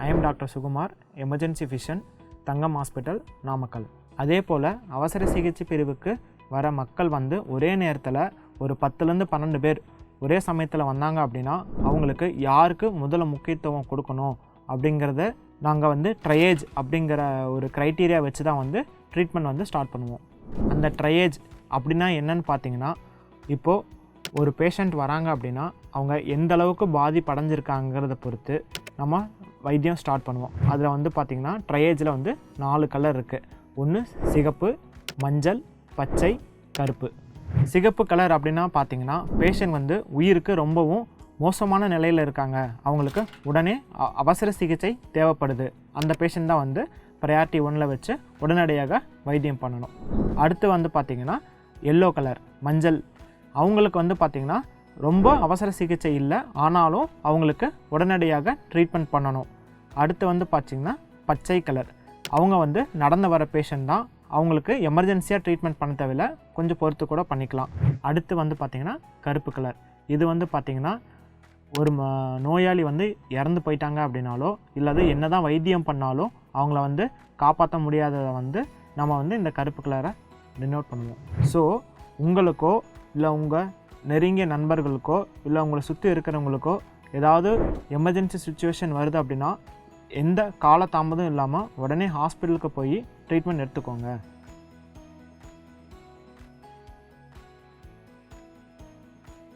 I am doctor Sukumar, emergency fission, Thangam hospital, Namakkal. அதே போல் அவசர சிகிச்சை பிரிவுக்கு வர மக்கள் வந்து ஒரே நேரத்தில் ஒரு 10லேருந்து 12 பேர் ஒரே சமயத்தில் வந்தாங்க அப்படின்னா அவங்களுக்கு யாருக்கு முதல்ல முக்கியத்துவம் கொடுக்கணும் அப்படிங்கிறத நாங்கள் வந்து ட்ரையேஜ் அப்படிங்கிற ஒரு க்ரைட்டீரியா வச்சு தான் வந்து ட்ரீட்மெண்ட் வந்து ஸ்டார்ட் பண்ணுவோம். அந்த ட்ரையேஜ் அப்படின்னா என்னன்னு பார்த்தீங்கன்னா, இப்போது ஒரு பேஷண்ட் வராங்க அப்படின்னா அவங்க எந்த அளவுக்கு பாதிப்படைஞ்சிருக்காங்கிறத பொறுத்து நம்ம வைத்தியம் ஸ்டார்ட் பண்ணுவோம். அதில் வந்து பார்த்திங்கன்னா ட்ரையேஜில் வந்து 4 கலர் இருக்குது. ஒன்று சிகப்பு, மஞ்சள், பச்சை, கருப்பு. சிகப்பு கலர் அப்படின்னா பார்த்திங்கன்னா பேஷண்ட் வந்து உயிருக்கு ரொம்பவும் மோசமான நிலையில் இருக்காங்க, அவங்களுக்கு உடனே அவசர சிகிச்சை தேவைப்படுது. அந்த பேஷண்ட் தான் வந்து ப்ரையாரிட்டி 1ல் வச்சு உடனடியாக வைத்தியம் பண்ணணும். அடுத்து வந்து பார்த்திங்கன்னா எல்லோ கலர், மஞ்சள். அவங்களுக்கு வந்து பார்த்திங்கன்னா ரொம்ப அவசர சிகிச்சை இல்லை, ஆனாலும் அவங்களுக்கு உடனடியாக ட்ரீட்மெண்ட் பண்ணணும். அடுத்து வந்து பார்த்திங்கன்னா பச்சை கலர். அவங்க வந்து நடந்து வர பேஷண்ட் தான், அவங்களுக்கு எமர்ஜென்சியாக ட்ரீட்மெண்ட் பண்ண தேவையில்லை, கொஞ்சம் பொறுத்து கூட பண்ணிக்கலாம். அடுத்து வந்து பார்த்திங்கன்னா கருப்பு கலர். இது வந்து பார்த்திங்கன்னா ஒரு நோயாளி வந்து இறந்து போயிட்டாங்க அப்படின்னாலோ இல்லாது என்ன தான் வைத்தியம் பண்ணாலும் அவங்கள வந்து காப்பாற்ற முடியாததை வந்து நம்ம வந்து இந்த கருப்பு கலரை டினோட் பண்ணுவோம். ஸோ உங்களுக்கோ இல்லை உங்கள் நெருங்கிய நண்பர்களுக்கோ இல்லை உங்களை சுற்றி இருக்கிறவங்களுக்கோ ஏதாவது எமர்ஜென்சி சுச்சுவேஷன் வருது அப்படின்னா எந்த காலதாமதம் இல்லாமல் உடனே ஹாஸ்பிட்டலுக்கு போய் ட்ரீட்மெண்ட் எடுத்துக்கோங்க.